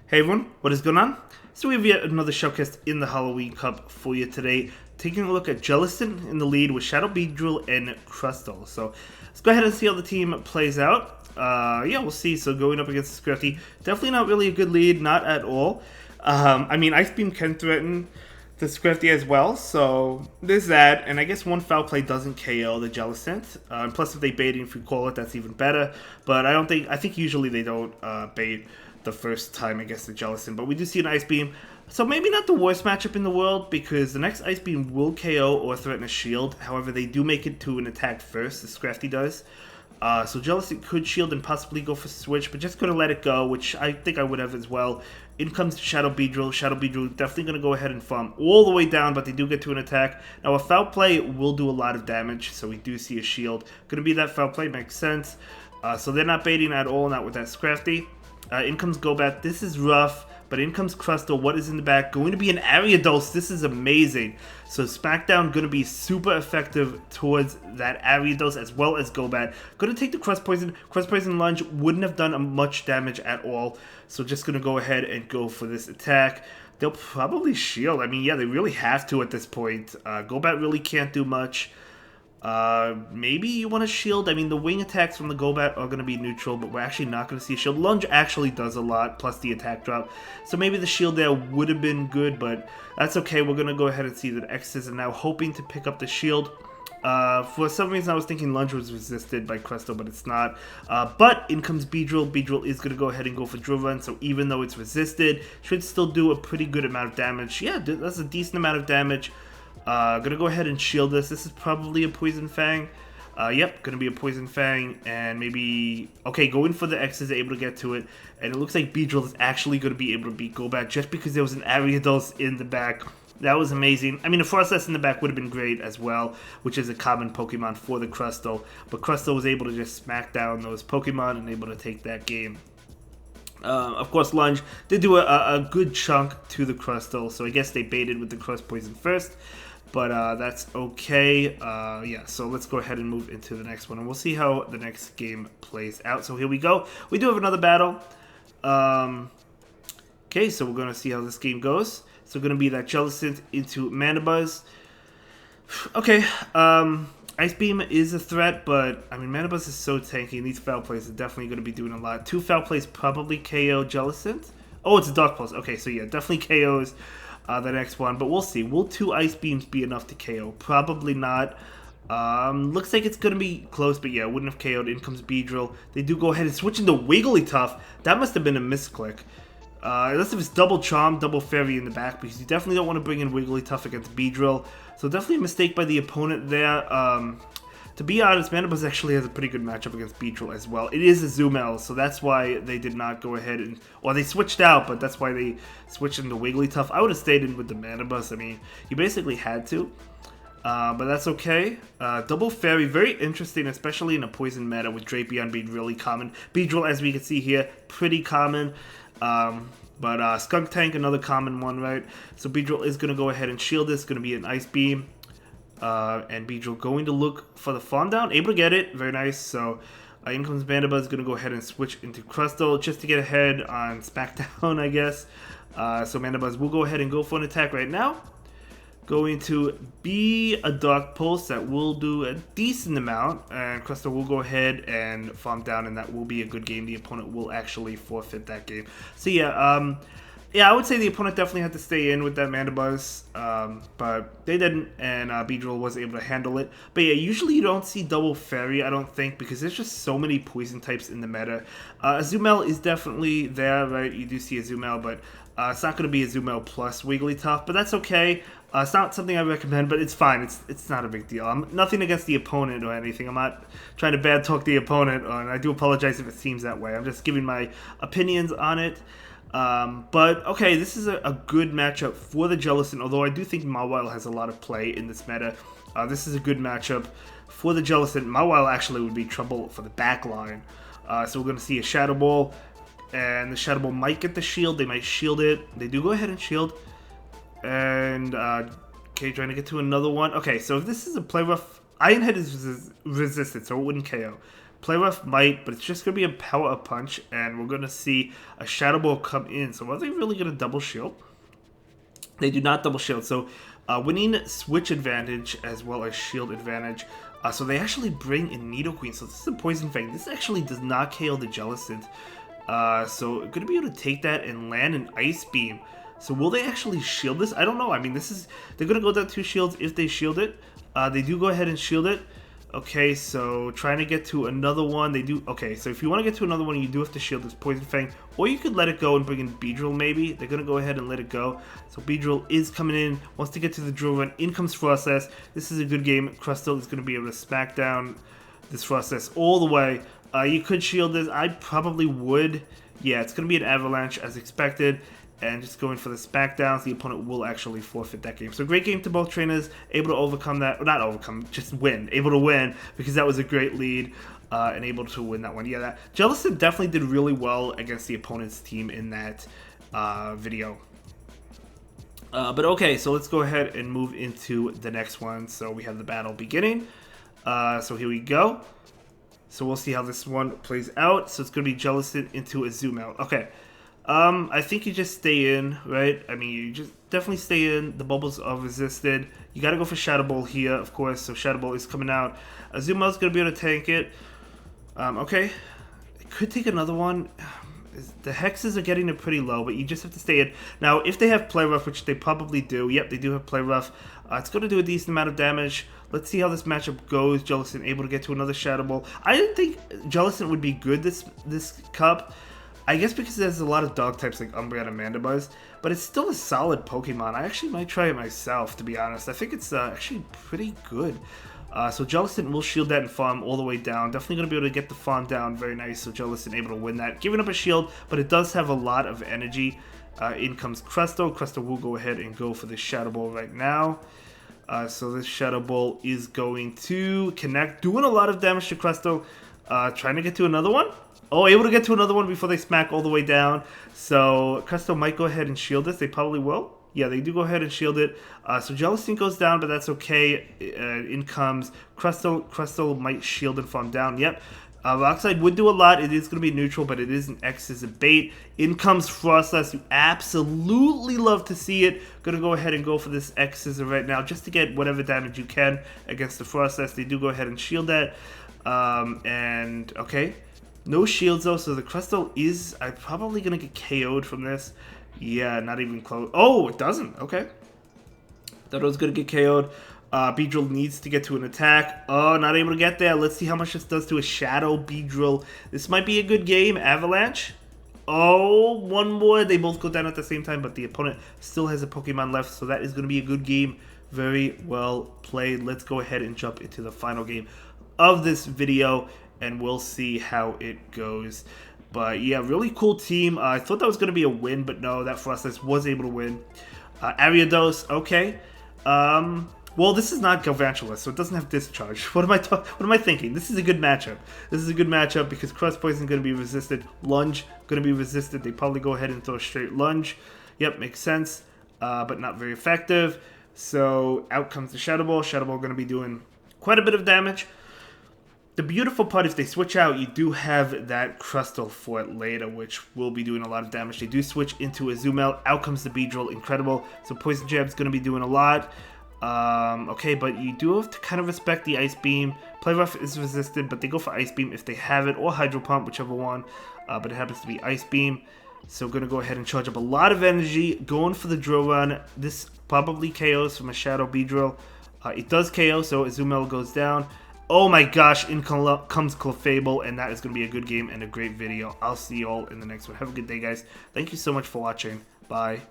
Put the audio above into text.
Hey everyone, what is going on? So we have yet another showcase in the Halloween Cup for you today. Taking a look at Jellicent in the lead with Shadow Beedrill and Crustle. So let's go ahead and see how the team plays out. Yeah, we'll see. So going up against Scrafty, definitely not really a good lead, not at all. I mean, Ice Beam can threaten the Scrafty as well, so there's that. And I guess one foul play doesn't KO the Jellicent. Plus, if they bait if you call it, that's even better. But I think usually they don't bait the first time against the Jellicent, but we do see an Ice Beam. So maybe not the worst matchup in the world, because the next Ice Beam will KO or threaten a shield. However, they do make it to an attack first, the Scrafty does. So Jellicent could shield and possibly go for switch, but just going to let it go, which I think I would have as well. In comes Shadow Beedrill. Shadow Beedrill definitely going to go ahead and farm all the way down, but they do get to an attack. Now, a foul play will do a lot of damage, so we do see a shield. Going to be that foul play, makes sense. So they're not baiting at all, not with that Scrafty. In comes Bout. This is rough, but in comes Crustle. What is in the back? Going to be an Ariados. This is amazing. So Smackdown going to be super effective towards that Ariados as well as Bout. Going to take the Crust Poison. Crust Poison Lunge wouldn't have done much damage at all. So just going to go ahead and go for this attack. They'll probably shield. I mean, yeah, they really have to at this point. Bout really can't do much. Maybe you want to shield. I mean, the wing attacks from the Bout are going to be neutral, but we're actually not going to see a shield. Lunge actually does a lot, plus the attack drop. So maybe the shield there would have been good, but that's okay. We're going to go ahead and see that X's are now hoping to pick up the shield. For some reason, I was thinking Lunge was resisted by Crustle, but it's not. But in comes Beedrill. Beedrill is going to go ahead and go for Drill Run, so even though it's resisted, should still do a pretty good amount of damage. Yeah, that's a decent amount of damage. Gonna go ahead and shield this. This is probably a Poison Fang. Yep, gonna be a Poison Fang, and maybe... Okay, going for the X's, able to get to it, and it looks like Beedrill is actually gonna be able to beat Bout just because there was an Ariados in the back. That was amazing. I mean, a Frostlass in the back would have been great as well, which is a common Pokemon for the Crustle, but Crustle was able to just smack down those Pokemon and able to take that game. Of course, Lunge did do a good chunk to the Crustle, so I guess they baited with the Crust Poison first. But that's okay. Yeah, so let's go ahead and move into the next one, and we'll see how the next game plays out. So here we go. We do have another battle. Okay, so we're going to see how this game goes. So going to be that Jellicent into Manabuzz. Okay, Ice Beam is a threat, but, I mean, Manabuzz is so tanky, and these foul plays are definitely going to be doing a lot. 2 foul plays probably KO Jellicent. Oh, it's a Dark Pulse. Okay, so yeah, definitely KOs the next one, but we'll see. Will 2 Ice Beams be enough to KO? Probably not. Looks like it's going to be close, but yeah, wouldn't have KO'd. In comes Beedrill. They do go ahead and switch into Wigglytuff. That must have been a misclick. Unless if it's double Charm, double Fairy in the back, because you definitely don't want to bring in Wigglytuff against Beedrill. So definitely a mistake by the opponent there. To be honest, Manabuzz actually has a pretty good matchup against Beedrill as well. It is Azumarill, so that's why they did not go ahead and... Or they switched out, but that's why they switched into Wigglytuff. I would have stayed in with the Manabuzz. I mean, you basically had to. But that's okay. Double Fairy, very interesting, especially in a Poison meta with Drapion being really common. Beedrill, as we can see here, pretty common. But Skunk Tank, another common one, right? So Beedrill is going to go ahead and shield this. Going to be an Ice Beam. And Beedrill going to look for the farm down. Able to get it. Very nice. So in comes Manabuzz. Going to go ahead and switch into Crustle just to get ahead on Smackdown, I guess. So Manabuzz will go ahead and go for an attack right now. Going to be a Dark Pulse that will do a decent amount. And Crustle will go ahead and farm down, and that will be a good game. The opponent will actually forfeit that game. So yeah, yeah, I would say the opponent definitely had to stay in with that Manabuzz, but they didn't, and Beedrill was able to handle it. But yeah, usually you don't see double Fairy, I don't think, because there's just so many poison types in the meta. Azumarill is definitely there, right? You do see Azumarill, but it's not going to be Azumarill plus Wigglytuff, but that's okay. It's not something I recommend, but it's fine. It's not a big deal. I'm nothing against the opponent or anything. I'm not trying to bad talk the opponent, and I do apologize if it seems that way. I'm just giving my opinions on it. But okay, this is a good matchup for the Jellicent, although I do think Mawile has a lot of play in this meta. This is a good matchup for the Jellicent. Mawile actually would be trouble for the back line. So we're going to see a Shadow Ball, and the Shadow Ball might get the shield. They might shield it. They do go ahead and shield. And, okay, trying to get to another one. Okay, so if this is a play rough, Iron Head is resisted, so it wouldn't KO. Play Rough might, but it's just going to be a Power Up Punch, and we're going to see a Shadow Ball come in. So are they really going to double shield? They do not double shield, so winning switch advantage as well as shield advantage. So they actually bring in Nidoqueen, so this is a Poison Fang. This actually does not KO the Jellicent. So going to be able to take that and land an Ice Beam. So will they actually shield this? I don't know. I mean, they're going to go down 2 shields if they shield it. They do go ahead and shield it. Okay, so trying to get to another one. They do. Okay, so if you want to get to another one, you do have to shield this Poison Fang. Or you could let it go and bring in Beedrill maybe. They're going to go ahead and let it go. So Beedrill is coming in. Wants to get to the drill run. In comes Frostlass. This is a good game. Crustle is going to be able to smack down this Frostlass all the way. You could shield this. I probably would. Yeah, it's going to be an Avalanche as expected. And just going for the smackdowns, the opponent will actually forfeit that game. So great game to both trainers, able to overcome that, or not overcome, just win. Able to win, because that was a great lead, and able to win that one. Yeah, that Jellicent definitely did really well against the opponent's team in that video. But okay, so let's go ahead and move into the next one. So we have the battle beginning. So here we go. So we'll see how this one plays out. So it's going to be Jellicent into Azumarill. Okay. I think you just stay in, right? I mean, you just definitely stay in. The bubbles are resisted. You got to go for Shadow Ball here, of course. So Shadow Ball is coming out. Azumarill's going to be able to tank it. Okay. It could take another one. The hexes are getting it pretty low, but you just have to stay in. Now, if they have Play Rough, which they probably do. Yep, they do have Play Rough. It's going to do a decent amount of damage. Let's see how this matchup goes. Jellicent able to get to another Shadow Ball. I didn't think Jellicent would be good this cup. I guess because there's a lot of dog types like Umbreon and Mandibuzz, but it's still a solid Pokemon. I actually might try it myself, to be honest. I think it's actually pretty good. So Jellicent will shield that and farm all the way down. Definitely going to be able to get the farm down. Very nice. So Jellicent able to win that. Giving up a shield, but it does have a lot of energy. In comes Crustle. Crustle will go ahead and go for the Shadow Ball right now. So this Shadow Ball is going to connect. Doing a lot of damage to Crustle. Trying to get to another one. Oh, able to get to another one before they smack all the way down. So Crustle might go ahead and shield this. They probably will. Yeah, they do go ahead and shield it. So Jellicent goes down, but that's okay. In comes Crustle. Crustle might shield and farm down. Yep. Rockslide would do a lot. It is going to be neutral, but it is an X as a bait. In comes Frostlass. You absolutely love to see it. Going to go ahead and go for this X scissor right now just to get whatever damage you can against the Frostlass. They do go ahead and shield that. And, okay. No shields though, so the Crustle is probably going to get KO'd from this. Yeah, not even close. Oh, it doesn't. Okay. Thought it was going to get KO'd. Beedrill needs to get to an attack. Oh, not able to get there. Let's see how much this does to a Shadow Beedrill. This might be a good game. Avalanche. Oh, one more. They both go down at the same time, but the opponent still has a Pokemon left, so that is going to be a good game. Very well played. Let's go ahead and jump into the final game of this video, and we'll see how it goes. But yeah, really cool team. I thought that was going to be a win, but no, that Frostlass was able to win. Ariados, okay. Well, this is not Galvantula, so it doesn't have Discharge. What am I thinking? This is a good matchup. This is a good matchup because Crust Poison is going to be resisted. Lunge going to be resisted. They probably go ahead and throw a straight Lunge. Yep, makes sense, but not very effective. So out comes the Shadow Ball. Shadow Ball going to be doing quite a bit of damage. The beautiful part, if they switch out, you do have that Crustle for it later, which will be doing a lot of damage. They do switch into Azumarill. Out comes the Beedrill. Incredible. So Poison Jab's going to be doing a lot. Okay, but you do have to kind of respect the Ice Beam. Play Rough is resisted, but they go for Ice Beam if they have it, or Hydro Pump, whichever one. But it happens to be Ice Beam. So going to go ahead and charge up a lot of energy. Going for the Drill Run. This probably KOs from a Shadow Beedrill. It does KO, so Azumarill goes down. Oh my gosh, in comes Clefable, and that is going to be a good game and a great video. I'll see you all in the next one. Have a good day, guys. Thank you so much for watching. Bye.